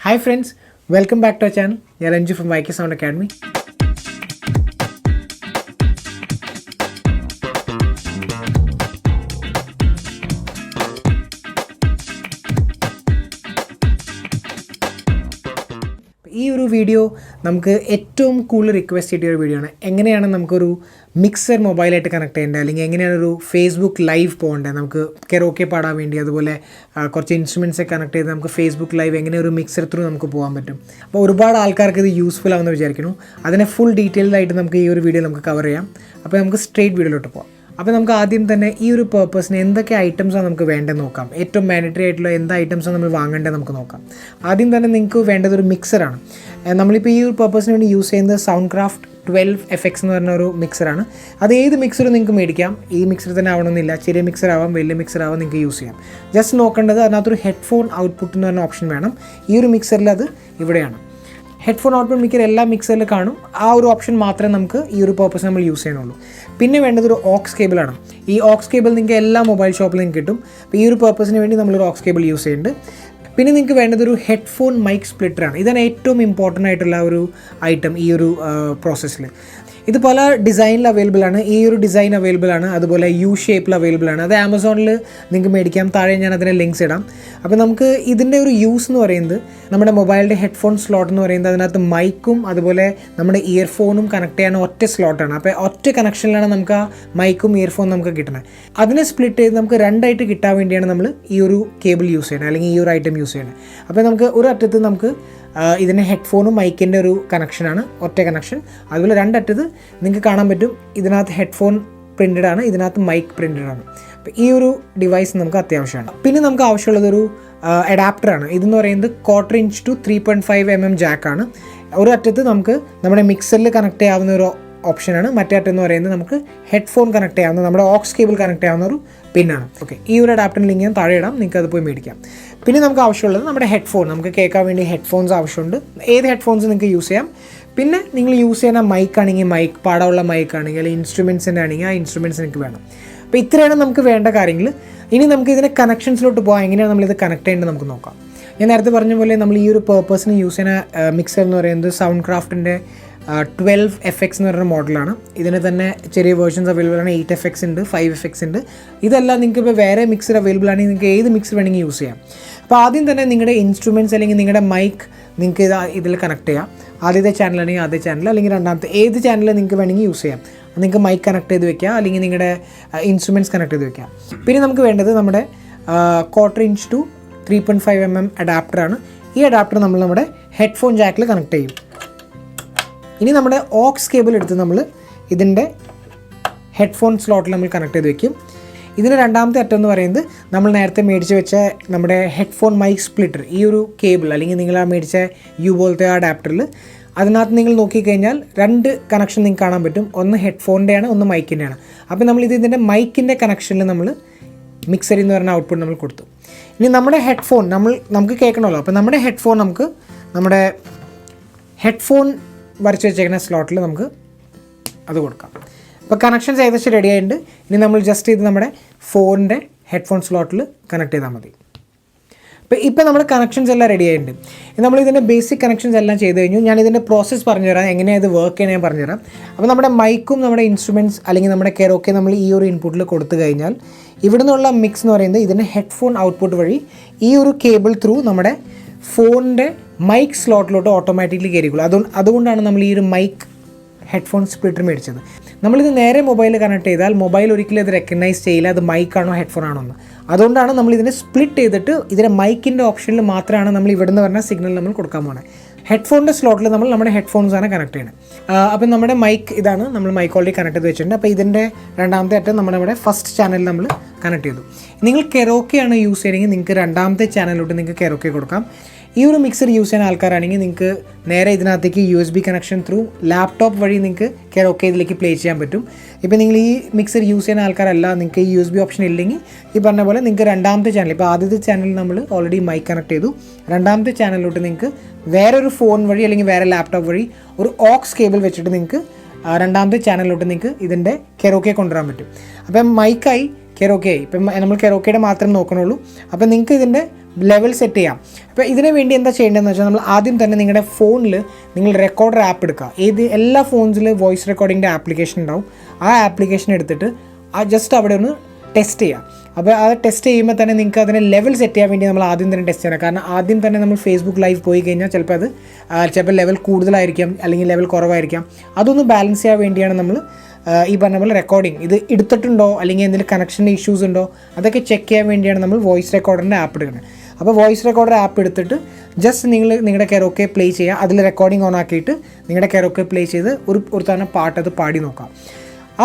Hi friends, welcome back to our channel. I am Ranju from YK Sound Academy. ഈ ഒരു video നമുക്ക് ഏറ്റവും കൂടുതൽ റിക്വസ്റ്റ് ചെയ്ത ഒരു വീഡിയോ ആണ്. എങ്ങനെയാണ് നമുക്കൊരു മിക്സർ മൊബൈലായിട്ട് കണക്ട് ചെയ്യേണ്ടത്, അല്ലെങ്കിൽ എങ്ങനെയാണ് ഒരു ഫേസ്ബുക്ക് ലൈവ് പോകേണ്ടത്, നമുക്ക് കെറോക്കെ പാടാൻ വേണ്ടി, അതുപോലെ കുറച്ച് ഇൻസ്ട്രുമെൻറ്റ്സ് കണക്ട് ചെയ്ത് നമുക്ക് ഫേസ്ബുക്ക് ലൈവ് എങ്ങനെ ഒരു മിക്സർ ത്രൂ നമുക്ക് പോകാൻ പറ്റും. അപ്പോൾ ഒരുപാട് ആൾക്കാർക്ക് ഇത് യൂസ്ഫുൾ ആവുമെന്ന് വിചാരിക്കുന്നു. അതിനെ ഫുൾ ഡീറ്റെയിൽഡായിട്ട് നമുക്ക് ഈ ഒരു വീഡിയോ നമുക്ക് കവർ ചെയ്യാം. അപ്പോൾ നമുക്ക് സ്ട്രെയിറ്റ് വീഡിയോയിലോട്ട് പോകാം. അപ്പോൾ നമുക്ക് ആദ്യം തന്നെ ഈ ഒരു പേർപ്പസിന് എന്തൊക്കെ ഐറ്റംസാണ് നമുക്ക് വേണ്ടതെന്ന് നോക്കാം. ഏറ്റവും മാൻഡറ്ററി ആയിട്ടുള്ള എന്ത് ഐറ്റംസാണ് നമ്മൾ വാങ്ങേണ്ടത് നമുക്ക് നോക്കാം. ആദ്യം തന്നെ നിങ്ങൾക്ക് വേണ്ടത് ഒരു മിക്സറാണ്. നമ്മളിപ്പോൾ ഈ ഒരു പേർപ്പസിന് വേണ്ടി യൂസ് ചെയ്യുന്നത് സൗണ്ട്ക്രാഫ്റ്റ് 12FX എന്ന് പറഞ്ഞ ഒരു മിക്സറാണ്. അത് ഏത് മിക്സറും നിങ്ങൾക്ക് മേടിക്കാം. ഈ മിക്സർ തന്നെ ആവണമെന്നില്ല, ചെറിയ മിക്സർ ആവാം, വലിയ മിക്സർ ആവാം, നിങ്ങൾക്ക് യൂസ് ചെയ്യാം. ജസ്റ്റ് നോക്കേണ്ടത് അതിനകത്തൊരു ഹെഡ്ഫോൺ ഔട്ട്പുട്ട് എന്ന് പറഞ്ഞ ഓപ്ഷൻ വേണം. ഈ ഒരു മിക്സറിൽ അത് ഇവിടെയാണ്. ഹെഡ്ഫോൺ ഔട്ട്പുട്ട് മിക്ക എല്ലാ മിക്സറിൽ കാണും. ആ ഒരു ഓപ്ഷൻ മാത്രമേ നമുക്ക് ഈ ഒരു പേർപ്പസ് നമ്മൾ യൂസ് ചെയ്യണുള്ളൂ. പിന്നെ വേണ്ടത് ഒരു ഓക്സ് കേബിളാണ്. ഈ ഓക്സ് കേബിൾ നിങ്ങൾക്ക് എല്ലാ മൊബൈൽ ഷോപ്പിലും നിങ്ങൾക്ക് കിട്ടും. അപ്പോൾ ഈ ഒരു പേർപ്പസിന് വേണ്ടി നമ്മളൊരു ഓക്സ് കേബിൾ യൂസ് ചെയ്യുന്നുണ്ട്. പിന്നെ നിങ്ങൾക്ക് വേണ്ടത് ഒരു ഹെഡ്ഫോൺ മൈക്ക് സ്പ്ലിറ്ററാണ്. ഇതാണ് ഏറ്റവും ഇമ്പോർട്ടൻ്റ് ആയിട്ടുള്ള ഒരു ഐറ്റം ഈ ഒരു പ്രോസസ്സിൽ. ഇത് പല ഡിസൈനിൽ അവൈലബിൾ ആണ്. ഈ ഒരു ഡിസൈൻ അവൈലബിൾ ആണ്, അതുപോലെ യു ഷേപ്പിൽ അവൈലബിൾ ആണ്. അത് ആമസോണിൽ നിങ്ങൾക്ക് മേടിക്കാം. താഴെ ഞാൻ അതിൻ്റെ ലിങ്ക്സ് ഇടാം. അപ്പോൾ നമുക്ക് ഇതിൻ്റെ ഒരു യൂസ് എന്ന് പറയുന്നത്, നമ്മുടെ മൊബൈലിൻ്റെ ഹെഡ്ഫോൺ സ്ലോട്ട് എന്ന് പറയുന്നത് അതിനകത്ത് മൈക്കും അതുപോലെ നമ്മുടെ ഇയർഫോണും കണക്ട് ചെയ്യാൻ ഒറ്റ സ്ലോട്ടാണ്. അപ്പോൾ ഒറ്റ കണക്ഷനിലാണ് നമുക്ക് ആ മൈക്കും ഇയർഫോണും നമുക്ക് കിട്ടുന്നത്. അതിനെ സ്പ്ലിറ്റ് ചെയ്ത് നമുക്ക് രണ്ടായിട്ട് കിട്ടാൻ വേണ്ടിയാണ് നമ്മൾ ഈ ഒരു കേബിൾ യൂസ് ചെയ്യുന്നത്, അല്ലെങ്കിൽ ഈ ഒരു ഐറ്റം യൂസ് ചെയ്യുന്നത്. അപ്പോൾ നമുക്ക് ഒരു അറ്റത്ത് നമുക്ക് ഇതിൻ്റെ ഹെഡ്ഫോണും മൈക്കിൻ്റെ ഒരു കണക്ഷനാണ്, ഒറ്റ കണക്ഷൻ. അതുപോലെ രണ്ടറ്റത്ത് നിങ്ങൾക്ക് കാണാൻ പറ്റും ഇതിനകത്ത് ഹെഡ്ഫോൺ പ്രിൻറ്റഡ് ആണ്, ഇതിനകത്ത് മൈക്ക് പ്രിൻറ്റഡ് ആണ്. അപ്പോൾ ഈ ഒരു ഡിവൈസ് നമുക്ക് അത്യാവശ്യമാണ്. പിന്നെ നമുക്ക് ആവശ്യമുള്ളതൊരു അഡാപ്റ്ററാണ്. ഇതെന്ന് പറയുന്നത് 1/4 ഇഞ്ച് ടു 3.5 mm ജാക്കാണ്. ഒരു അറ്റത്ത് നമുക്ക് നമ്മുടെ മിക്സറിൽ കണക്ട് ചെയ്യാവുന്ന ഒരു ഓപ്ഷനാണ്. മറ്റേ അറ്റെന്ന് പറയുന്നത് നമുക്ക് ഹെഡ്ഫോൺ കണക്ട് ചെയ്യാവുന്ന, നമ്മുടെ ഓക്സ് കേബിൾ കണക്ട് ചെയ്യാവുന്ന ഒരു പിന്നാണ്. ഓക്കെ, ഈ ഒരു അഡാപ്റ്ററിന് ലിങ്ക് ഞാൻ താഴെ ഇടാം, നിങ്ങൾക്ക് അത് പോയി മേടിക്കാം. പിന്നെ നമുക്ക് ആവശ്യമുള്ളത് നമ്മുടെ ഹെഡ്ഫോൺ, നമുക്ക് കേൾക്കാൻ വേണ്ടി ഹെഡ്ഫോൺസ് ആവശ്യമുണ്ട്. ഏത് ഹെഡ്ഫോൺസ് നിങ്ങൾക്ക് യൂസ് ചെയ്യാം. പിന്നെ നിങ്ങൾ യൂസ് ചെയ്യുന്ന മൈക്ക് ആണെങ്കിൽ മൈക്ക്, പാടമുള്ള മൈക്ക് ആണെങ്കിൽ, അല്ലെങ്കിൽ ഇൻസ്ട്രുമെൻസിൻ്റെ ആണെങ്കിൽ ആ ഇൻസ്ട്രുമെൻറ്റ്സ് നിങ്ങൾക്ക് വേണം. അപ്പോൾ ഇത്രയാണ് നമുക്ക് വേണ്ട കാര്യങ്ങൾ. ഇനി നമുക്ക് ഇതിൻ്റെ കണക്ഷൻസിലോട്ട് പോകാം. എങ്ങനെയാണ് നമ്മളിത് കണക്ട് ചെയ്യേണ്ടത് നമുക്ക് നോക്കാം. ഞാൻ നേരത്തെ പറഞ്ഞ പോലെ നമ്മൾ ഈ ഒരു പേർപ്പസിന് യൂസ് ചെയ്യുന്ന മിക്സർ എന്ന് പറയുന്നത് സൗണ്ട്ക്രാഫ്റ്റിൻ്റെ 12FX എന്ന് പറയുന്ന മോഡലാണ്. ഇതിന് തന്നെ ചെറിയ വേർഷൻസ് അവൈലബിൾ ആണ്. 8FX ഉണ്ട്, 5FX ഉണ്ട്. ഇതെല്ലാം നിങ്ങൾക്ക് ഇപ്പോൾ വേറെ മിക്സർ അവൈലബിൾ ആണെങ്കിൽ നിങ്ങൾക്ക് ഏത് മിക്സർ വേണമെങ്കിൽ യൂസ് ചെയ്യാം. അപ്പോൾ ആദ്യം തന്നെ നിങ്ങളുടെ ഇൻസ്ട്രുമെൻറ്റ്സ് അല്ലെങ്കിൽ നിങ്ങളുടെ മൈക്ക് നിങ്ങൾക്ക് ഇതിൽ കണക്ട് ചെയ്യാം. ആദ്യത്തെ ചാനലാണെങ്കിൽ ആദ്യ ചാനൽ, അല്ലെങ്കിൽ രണ്ടാമത്തെ ഏത് ചാനൽ നിങ്ങൾക്ക് വേണമെങ്കിൽ യൂസ് ചെയ്യാം. നിങ്ങൾക്ക് മൈക്ക് കണക്ട് ചെയ്ത് വെക്കാം, അല്ലെങ്കിൽ നിങ്ങളുടെ ഇൻസ്ട്രുമെൻറ്റ്സ് കണക്ട് ചെയ്ത് വെക്കാം. പിന്നെ നമുക്ക് വേണ്ടത് നമ്മുടെ 1/4 ഇഞ്ച് ടു 3.5 mm അഡാപ്റ്ററാണ്. ഈ അഡാപ്റ്റർ നമ്മൾ നമ്മുടെ ഹെഡ്ഫോൺ ജാക്കിൽ കണക്ട് ചെയ്യും. ഇനി നമ്മുടെ ഓക്സ് കേബിൾ എടുത്ത് നമ്മൾ ഇതിൻ്റെ ഹെഡ്ഫോൺ സ്ലോട്ടിൽ നമ്മൾ കണക്ട് ചെയ്ത് വെക്കും. ഇതിന് രണ്ടാമത്തെ അറ്റം എന്ന് പറയുന്നത് നമ്മൾ നേരത്തെ മേടിച്ച് വെച്ച നമ്മുടെ ഹെഡ്ഫോൺ മൈക്ക് സ്പ്ലിറ്റർ. ഈ ഒരു കേബിൾ, അല്ലെങ്കിൽ നിങ്ങൾ ആ മേടിച്ച യു പോലത്തെ ആ അഡാപ്റ്ററിൽ അതിനകത്ത് നിങ്ങൾ നോക്കിക്കഴിഞ്ഞാൽ രണ്ട് കണക്ഷൻ നിങ്ങൾക്ക് കാണാൻ പറ്റും. ഒന്ന് ഹെഡ്ഫോണിൻ്റെയാണ്, ഒന്ന് മൈക്കിൻ്റെയാണ്. അപ്പോൾ നമ്മൾ ഇതിൻ്റെ മൈക്കിൻ്റെ കണക്ഷനിൽ നമ്മൾ മിക്സറിൽ എന്ന് പറഞ്ഞ ഔട്ട്പുട്ട് നമ്മൾ കൊടുത്തു. ഇനി നമ്മുടെ ഹെഡ്ഫോൺ നമുക്ക് കേൾക്കണമല്ലോ. അപ്പോൾ നമ്മുടെ ഹെഡ്ഫോൺ നമുക്ക് നമ്മുടെ ഹെഡ്ഫോൺ വരച്ച് വെച്ചേക്കുന്ന സ്ലോട്ടിൽ നമുക്ക് അത് കൊടുക്കാം. അപ്പോൾ കണക്ഷൻസ് ഏകദേശം റെഡി ആയിട്ടുണ്ട്. ഇനി നമ്മൾ ജസ്റ്റ് ഇത് നമ്മുടെ ഫോണിൻ്റെ ഹെഡ്ഫോൺ സ്ലോട്ടിൽ കണക്ട് ചെയ്താൽ മതി. ഇപ്പോൾ നമ്മുടെ കണക്ഷൻസ് എല്ലാം റെഡി ആയിട്ടുണ്ട്. നമ്മൾ ഇതിൻ്റെ ബേസിക് കണക്ഷൻസ് എല്ലാം ചെയ്ത് കഴിഞ്ഞു. ഞാൻ ഇതിൻ്റെ പ്രോസസ്സ് പറഞ്ഞുതരാം, എങ്ങനെയാണ് ഇത് വർക്ക് ചെയ്യണമെന്ന് ഞാൻ പറഞ്ഞുതരാം. അപ്പോൾ നമ്മുടെ മൈക്കും നമ്മുടെ ഇൻസ്ട്രുമെൻറ്റ്സ് അല്ലെങ്കിൽ നമ്മുടെ കെറോക്കെ നമ്മൾ ഈ ഒരു ഇൻപുട്ടിൽ കൊടുത്തു കഴിഞ്ഞാൽ ഇവിടെ നിന്നുള്ള മിക്സ് എന്ന് പറയുന്നത് ഇതിൻ്റെ ഹെഡ്ഫോൺ ഔട്ട്പുട്ട് വഴി ഈ ഒരു കേബിൾ ത്രൂ നമ്മുടെ ഫോണിൻ്റെ മൈക്ക് സ്ലോട്ടിലോട്ട് ഓട്ടോമാറ്റിക്കലി കയറിക്കുള്ളൂ. അതുകൊണ്ടാണ് നമ്മൾ ഈ ഒരു മൈക്ക് ഹെഡ്ഫോൺ സ്പ്ലിറ്റർ മേടിച്ചത്. നമ്മളിത് നേരെ മൊബൈലിൽ കണക്ട് ചെയ്താൽ മൊബൈൽ ഒരിക്കലും ഇത് റെക്കഗ്നൈസ് ചെയ്യില്ല, അത് മൈക്കാണോ ഹെഡ്ഫോൺ ആണോ എന്ന്. അതുകൊണ്ടാണ് നമ്മളിതിനെ സ്പ്ലിറ്റ് ചെയ്തിട്ട് ഇതിൻ്റെ മൈക്കിൻ്റെ ഓപ്ഷനിൽ മാത്രമാണ് നമ്മൾ ഇവിടെ നിന്ന് പറഞ്ഞ സിഗ്നൽ നമ്മൾ കൊടുക്കാൻ പോകുന്നത്. ഹെഡ്ഫോണിൻ്റെ സ്ലോട്ടിൽ നമ്മൾ നമ്മുടെ ഹെഡ്ഫോൺസാണ് കണക്ട് ചെയ്യുന്നത്. അപ്പം നമ്മുടെ മൈക്ക് ഇതാണ്, നമ്മൾ മൈക്ക് ഓൾറെഡി കണക്ട് ചെയ്ത് വെച്ചിട്ടുണ്ട്. അപ്പോൾ ഇതിൻ്റെ രണ്ടാമത്തെ അറ്റം നമ്മുടെ ഫസ്റ്റ് ചാനലിൽ നമ്മൾ കണക്ട് ചെയ്തു. നിങ്ങൾ കെറോക്കെയാണ് യൂസ് ചെയ്യണമെങ്കിൽ നിങ്ങൾക്ക് രണ്ടാമത്തെ ചാനലിലോട്ട് നിങ്ങൾക്ക് കെറോക്കെ കൊടുക്കാം. ഈ ഒരു മിക്സർ യൂസ് ചെയ്യുന്ന ആൾക്കാരാണെങ്കിൽ നിങ്ങൾക്ക് നേരെ ഇതിനകത്തേക്ക് USB കണക്ഷൻ ത്രൂ ലാപ്ടോപ്പ് വഴി നിങ്ങൾക്ക് കെറോക്കെ ഇതിലേക്ക് പ്ലേ ചെയ്യാൻ പറ്റും. ഇപ്പോൾ നിങ്ങൾ ഈ മിക്സർ യൂസ് ചെയ്യുന്ന ആൾക്കാരല്ല, നിങ്ങൾക്ക് ഈ USB ഓപ്ഷൻ ഇല്ലെങ്കിൽ ഈ പറഞ്ഞ പോലെ നിങ്ങൾക്ക് രണ്ടാമത്തെ ചാനൽ, ഇപ്പോൾ ആദ്യത്തെ ചാനലിൽ നമ്മൾ ഓൾറെഡി മൈക്ക് കണക്ട് ചെയ്തു. രണ്ടാമത്തെ ചാനലിലോട്ട് നിങ്ങൾക്ക് വേറൊരു ഫോൺ വഴി അല്ലെങ്കിൽ വേറെ ലാപ്ടോപ്പ് വഴി ഒരു ഓക്സ് കേബിൾ വെച്ചിട്ട് നിങ്ങൾക്ക് രണ്ടാമത്തെ ചാനലിലോട്ട് നിങ്ങൾക്ക് ഇതിൻ്റെ കെറോക്കെ കൊണ്ടുവരാൻ പറ്റും. അപ്പം മൈക്കായി കെറോക്കെ ആയി. ഇപ്പം നമ്മൾ കെറോക്കയുടെ മാത്രം നോക്കണുള്ളൂ. അപ്പം നിങ്ങൾക്ക് ഇതിൻ്റെ ലെവൽ സെറ്റ് ചെയ്യാം. അപ്പോൾ ഇതിന് വേണ്ടി എന്താ ചെയ്യേണ്ടതെന്ന് വെച്ചാൽ നമ്മൾ ആദ്യം തന്നെ നിങ്ങളുടെ ഫോണിൽ നിങ്ങൾ റെക്കോർഡർ ആപ്പ് എടുക്കുക. എല്ലാ ഫോൺസിൽ വോയിസ് റെക്കോർഡിങ്ങിൻ്റെ ആപ്ലിക്കേഷൻ ഉണ്ടാവും. ആ ആപ്ലിക്കേഷൻ എടുത്തിട്ട് ജസ്റ്റ് അവിടെ ഒന്ന് ടെസ്റ്റ് ചെയ്യുക. അപ്പോൾ അത് ടെസ്റ്റ് ചെയ്യുമ്പോൾ തന്നെ നിങ്ങൾക്ക് അതിനെ ലെവൽ സെറ്റ് ചെയ്യാൻ വേണ്ടി നമ്മൾ ആദ്യം തന്നെ ടെസ്റ്റ് ചെയ്യണം. കാരണം ആദ്യം തന്നെ നമ്മൾ ഫേസ്ബുക്ക് ലൈവ് പോയി കഴിഞ്ഞാൽ ചിലപ്പോൾ ലെവൽ കൂടുതലായിരിക്കാം അല്ലെങ്കിൽ ലെവൽ കുറവായിരിക്കാം. അതൊന്ന് ബാലൻസ് ചെയ്യാൻ വേണ്ടിയാണ് നമ്മൾ ഈ പറഞ്ഞ പോലെ റെക്കോർഡിങ് ഇത് എടുത്തിട്ടുണ്ടോ അല്ലെങ്കിൽ എന്തെങ്കിലും കണക്ഷൻ്റെ ഇഷ്യൂസ് ഉണ്ടോ അതൊക്കെ ചെക്ക് ചെയ്യാൻ വേണ്ടിയാണ് നമ്മൾ വോയിസ് റെക്കോർഡറിൻ്റെ ആപ്പ് എടുക്കുന്നത്. അപ്പോൾ വോയിസ് റെക്കോർഡർ ആപ്പ് എടുത്തിട്ട് ജസ്റ്റ് നിങ്ങളുടെ കെറോക്കെ പ്ലേ ചെയ്യുക. അതിൽ റെക്കോർഡിംഗ് ഓൺ ആക്കിയിട്ട് നിങ്ങളുടെ കെറോക്കെ പ്ലേ ചെയ്ത് ഒരു തവണ പാട്ടത് പാടി നോക്കാം.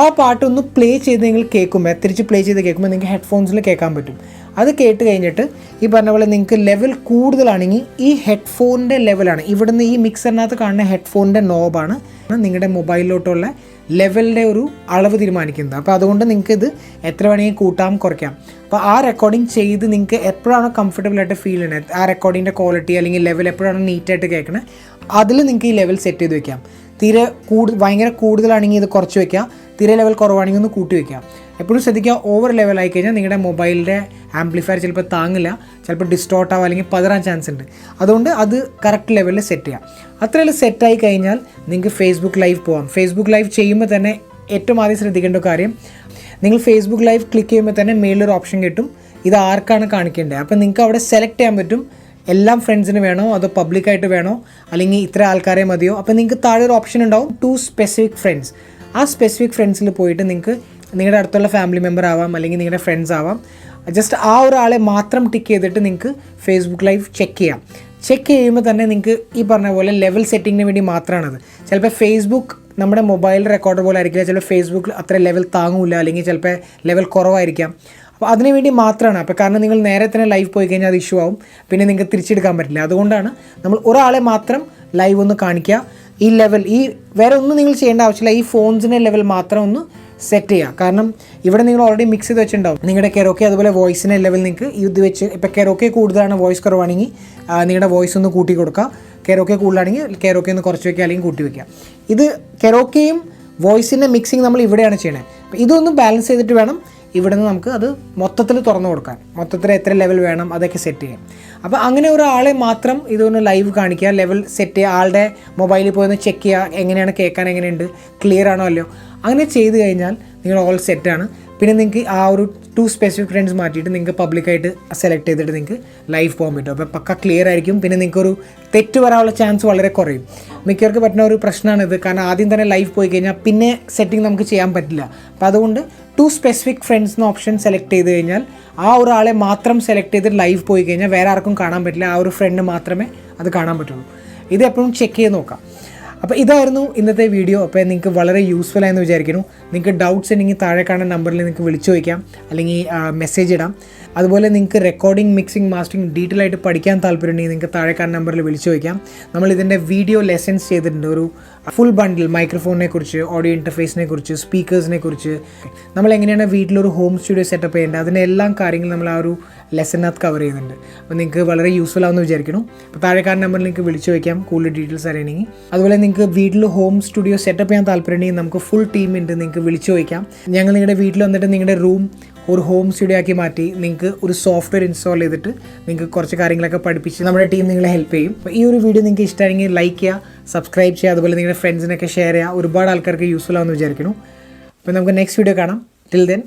ആ പാട്ടൊന്ന് പ്ലേ ചെയ്ത് നിങ്ങൾ കേൾക്കുമ്പോൾ തിരിച്ച് പ്ലേ ചെയ്ത് കേൾക്കുമ്പോൾ നിങ്ങൾക്ക് ഹെഡ്ഫോൺസിൽ കേൾക്കാൻ പറ്റും. അത് കേട്ട് കഴിഞ്ഞിട്ട് ഈ പറഞ്ഞ പോലെ നിങ്ങൾക്ക് ലെവൽ കൂടുതലാണെങ്കിൽ ഈ ഹെഡ്ഫോണിൻ്റെ ലെവലാണ് ഇവിടുന്ന് ഈ മിക്സറിനകത്ത് കാണുന്ന ഹെഡ്ഫോണിൻ്റെ നോബാണ് നിങ്ങളുടെ മൊബൈലിലോട്ടുള്ള ലെവലിൻ്റെ ഒരു അളവ് തീരുമാനിക്കുന്നത്. അപ്പോൾ അതുകൊണ്ട് നിങ്ങൾക്ക് ഇത് എത്ര വേണമെങ്കിൽ കൂട്ടാം കുറയ്ക്കാം. അപ്പോൾ ആ റെക്കോർഡിങ് ചെയ്ത് നിങ്ങൾക്ക് എപ്പോഴാണോ കംഫർട്ടബിളായിട്ട് ഫീൽ ചെയ്യുന്നത്, ആ റെക്കോർഡിങ്ങിൻ്റെ ക്വാളിറ്റി അല്ലെങ്കിൽ ലെവൽ എപ്പോഴാണോ നീറ്റായിട്ട് കേൾക്കണത്, അതിൽ നിങ്ങൾക്ക് ഈ ലെവൽ സെറ്റ് ചെയ്ത് വെക്കാം. ഭയങ്കര കൂടുതലാണെങ്കിൽ ഇത് കുറച്ച് വെക്കുക, തീരെ ലെവൽ കുറവാണെങ്കിൽ ഒന്ന് കൂട്ടി വെക്കുക. എപ്പോഴും ശ്രദ്ധിക്കുക, ഓവർ ലെവൽ ആയി കഴിഞ്ഞാൽ നിങ്ങളുടെ മൊബൈലിൻ്റെ ആംപ്ലിഫയർ ചിലപ്പോൾ താങ്ങില്ല, ചിലപ്പോൾ ഡിസ്റ്റോർട്ട് ആവുക അല്ലെങ്കിൽ പതറാൻ ചാൻസ് ഉണ്ട്. അതുകൊണ്ട് അത് കറക്റ്റ് ലെവലിൽ സെറ്റ് ചെയ്യാം. അത്രയെല്ലാം സെറ്റായി കഴിഞ്ഞാൽ നിങ്ങൾക്ക് ഫേസ്ബുക്ക് ലൈവ് പോകാം. ഫേസ്ബുക്ക് ലൈവ് ചെയ്യുമ്പോൾ തന്നെ ഏറ്റവും ആദ്യം ശ്രദ്ധിക്കേണ്ട കാര്യം, നിങ്ങൾ ഫേസ്ബുക്ക് ലൈവ് ക്ലിക്ക് ചെയ്യുമ്പോൾ തന്നെ മേളിലൊരു ഓപ്ഷൻ കിട്ടും, ഇത് ആർക്കാണ് കാണിക്കേണ്ടത്. അപ്പോൾ നിങ്ങൾക്ക് അവിടെ സെലക്ട് ചെയ്യാൻ പറ്റും എല്ലാം ഫ്രണ്ട്സിന് വേണോ അതോ പബ്ലിക്കായിട്ട് വേണോ അല്ലെങ്കിൽ ഇത്ര ആൾക്കാരെ മതിയോ. അപ്പോൾ നിങ്ങൾക്ക് താഴെ ഒരു ഓപ്ഷൻ ഉണ്ടാവും 2 സ്പെസിഫിക് ഫ്രണ്ട്സ്. ആ സ്പെസിഫിക് ഫ്രണ്ട്സിൽ പോയിട്ട് നിങ്ങൾക്ക് നിങ്ങളുടെ അടുത്തുള്ള ഫാമിലി മെമ്പർ ആവാം അല്ലെങ്കിൽ നിങ്ങളുടെ ഫ്രണ്ട്സ് ആവാം. ജസ്റ്റ് ആ ഒരാളെ മാത്രം ടിക്ക് ചെയ്തിട്ട് നിങ്ങൾക്ക് ഫേസ്ബുക്ക് ലൈവ് ചെക്ക് ചെയ്യാം. ചെക്ക് ചെയ്യുമ്പോൾ തന്നെ നിങ്ങൾക്ക് ഈ പറഞ്ഞ പോലെ ലെവൽ സെറ്റിങ്ങിന് വേണ്ടി മാത്രമാണത്. ചിലപ്പോൾ ഫേസ്ബുക്ക് നമ്മുടെ മൊബൈൽ റെക്കോർഡർ പോലെ ആയിരിക്കില്ല, ചിലപ്പോൾ ഫേസ്ബുക്കിൽ അത്ര ലെവൽ താങ്ങില്ല അല്ലെങ്കിൽ ചിലപ്പോൾ ലെവൽ കുറവായിരിക്കാം. അപ്പോൾ അതിന് വേണ്ടി മാത്രമാണ്. അപ്പോൾ കാരണം നിങ്ങൾ നേരെ തന്നെ ലൈവ് പോയി കഴിഞ്ഞാൽ അത് ഇഷ്യൂ ആവും, പിന്നെ നിങ്ങൾക്ക് തിരിച്ചെടുക്കാൻ പറ്റില്ല. അതുകൊണ്ടാണ് നമ്മൾ ഒരാളെ മാത്രം ലൈവ് ഒന്ന് കാണിക്കുക. ഈ ലെവൽ വേറെ ഒന്നും നിങ്ങൾ ചെയ്യേണ്ട ആവശ്യമില്ല, ഈ ഫോൺസിൻ്റെ ലെവൽ മാത്രം ഒന്ന് സെറ്റ് ചെയ്യുക. കാരണം ഇവിടെ നിങ്ങൾ ഓൾറെഡി മിക്സ് ചെയ്ത് വെച്ചിട്ടുണ്ടാവും നിങ്ങളുടെ കെറോക്കെ, അതുപോലെ വോയിസിൻ്റെ ലെവൽ നിങ്ങൾക്ക് ഇത് വെച്ച് ഇപ്പോൾ കെറോക്കെ കൂടുതലാണ് വോയിസ് കുറവാണെങ്കിൽ നിങ്ങളുടെ വോയിസ് ഒന്ന് കൂട്ടി കൊടുക്കുക. കെറോക്കെ കൂടുതലാണെങ്കിൽ കെറോക്കെ ഒന്ന് കുറച്ച് വയ്ക്കുക അല്ലെങ്കിൽ കൂട്ടി വയ്ക്കുക. ഇത് കെറോക്കെയും വോയിസിൻ്റെ മിക്സിങ് നമ്മൾ ഇവിടെയാണ് ചെയ്യണത്. അപ്പോൾ ഇതൊന്ന് ബാലൻസ് ചെയ്തിട്ട് വേണം ഇവിടെ നിന്ന് നമുക്ക് അത് മൊത്തത്തിൽ തുറന്നു കൊടുക്കാൻ, മൊത്തത്തിൽ എത്ര ലെവൽ വേണം അതൊക്കെ സെറ്റ് ചെയ്യാം. അപ്പോൾ അങ്ങനെ ഒരാളെ മാത്രം ഇതൊന്ന് ലൈവ് കാണിക്കുക, ലെവൽ സെറ്റ് ചെയ്യുക, ആളുടെ മൊബൈലിൽ പോയി ഒന്ന് ചെക്ക് ചെയ്യുക എങ്ങനെയാണ് കേൾക്കാൻ, എങ്ങനെയുണ്ട്, ക്ലിയർ ആണോ അല്ലയോ. അങ്ങനെ ചെയ്ത് കഴിഞ്ഞാൽ നിങ്ങൾ ഓൾ സെറ്റാണ്. പിന്നെ നിങ്ങൾക്ക് ആ ഒരു 2 സ്പെസിഫിക് ഫ്രണ്ട്സ് മാറ്റിയിട്ട് നിങ്ങൾക്ക് പബ്ലിക്കായിട്ട് സെലക്ട് ചെയ്തിട്ട് നിങ്ങൾക്ക് ലൈവ് പോകാൻ പറ്റും. അപ്പോൾ പക്ക ക്ലിയർ ആയിരിക്കും. പിന്നെ നിങ്ങൾക്കൊരു തെറ്റ് വരാനുള്ള ചാൻസ് വളരെ കുറയും. മിക്കവർക്ക് പറ്റുന്ന ഒരു പ്രശ്നമാണിത്. കാരണം ആദ്യം തന്നെ ലൈവ് പോയി കഴിഞ്ഞാൽ പിന്നെ സെറ്റിംഗ് നമുക്ക് ചെയ്യാൻ പറ്റില്ല. അപ്പോൾ അതുകൊണ്ട് 2 സ്പെസിഫിക് ഫ്രണ്ട്സ് എന്ന ഓപ്ഷൻ സെലക്ട് ചെയ്ത് കഴിഞ്ഞാൽ ആ ഒരാളെ മാത്രം സെലക്ട് ചെയ്തിട്ട് ലൈവ് പോയി കഴിഞ്ഞാൽ വേറെ ആർക്കും കാണാൻ പറ്റില്ല, ആ ഒരു ഫ്രണ്ട് മാത്രമേ അത് കാണാൻ പറ്റുള്ളൂ. ഇത് എപ്പോഴും ചെക്ക് ചെയ്ത് നോക്കാം. അപ്പോൾ ഇതായിരുന്നു ഇന്നത്തെ വീഡിയോ. അപ്പോൾ നിങ്ങൾക്ക് വളരെ യൂസ്ഫുൾ ആയെന്ന് വിചാരിക്കുന്നു. നിങ്ങൾക്ക് ഡൗട്ട്സ് ഉണ്ടെങ്കിൽ താഴെ കാണുന്ന നമ്പറിൽ നിങ്ങൾക്ക് വിളിച്ചു ചോദിക്കാം അല്ലെങ്കിൽ മെസ്സേജ് ഇടാം. അതുപോലെ നിങ്ങൾക്ക് റെക്കോർഡിംഗ്, മിക്സിംഗ്, മാസ്റ്ററിംഗ് ഡീറ്റെയിൽ ആയിട്ട് പഠിക്കാൻ താല്പര്യമുണ്ടെങ്കിൽ നിങ്ങൾക്ക് താഴെ കാണുന്ന നമ്പറിൽ വിളിച്ചു ചോദിക്കാം. നമ്മളിതിൻ്റെ വീഡിയോ ലെസൺസ് ചെയ്തിട്ടുണ്ട്, ഒരു ഫുൾ ബണ്ടിൽ മൈക്രോഫോണിനെ കുറിച്ച്, ഓഡിയോ ഇൻ്റർഫേസിനെ കുറിച്ച്, സ്പീക്കേഴ്സിനെ കുറിച്ച്, നമ്മൾ എങ്ങനെയാണ് വീട്ടിലൊരു ഹോം സ്റ്റുഡിയോ സെറ്റപ്പ് ചെയ്യേണ്ടത്, അതിൻ്റെ എല്ലാ കാര്യങ്ങളും നമ്മൾ ആ ഒരു ലെസണിനകത്ത് കവർ ചെയ്യുന്നുണ്ട്. അപ്പോൾ നിങ്ങൾക്ക് വളരെ യൂസ്ഫുൾ ആവുമെന്ന് വിചാരിക്കുന്നു. അപ്പോൾ താഴെ കാണുന്ന നമ്പറിൽ നിങ്ങൾക്ക് വിളിച്ചു ചോദിക്കാം കൂടുതൽ ഡീറ്റെയിൽസ് അറിയണമെങ്കിൽ. അതുപോലെ നിങ്ങൾക്ക് വീട്ടിൽ ഹോം സ്റ്റുഡിയോ സെറ്റപ്പ് ചെയ്യാൻ താല്പര്യമുണ്ടെങ്കിൽ നമുക്ക് ഫുൾ ടീമുണ്ട്, നിങ്ങൾക്ക് വിളിച്ചു ചോദിക്കാം. ഞങ്ങൾ നിങ്ങളുടെ വീട്ടിൽ വന്നിട്ട് നിങ്ങളുടെ റൂം ഒരു ഹോം സ്റ്റുഡിയോ ആക്കി മാറ്റി നിങ്ങൾക്ക് ഒരു സോഫ്റ്റ്വെയർ ഇൻസ്റ്റാൾ ചെയ്തിട്ട് നിങ്ങൾക്ക് കുറച്ച് കാര്യങ്ങളൊക്കെ പഠിപ്പിച്ച് നമ്മുടെ ടീം നിങ്ങളെ ഹെൽപ്പ് ചെയ്യും. അപ്പോൾ ഈ ഒരു വീഡിയോ നിങ്ങൾക്ക് ഇഷ്ടമാണെങ്കിൽ ലൈക്ക് ചെയ്യുക, സബ്സ്ക്രൈബ് ചെയ്യുക, അതുപോലെ നിങ്ങളുടെ ഫ്രണ്ട്സിനൊക്കെ ഷെയർ ചെയ്യുക. ഒരുപാട് ആൾക്കാർക്ക് യൂസ്ഫുൾ ആവുമെന്ന് വിചാരിക്കുന്നു. അപ്പോൾ നമുക്ക് നെക്സ്റ്റ് വീഡിയോ കാണാം. Till then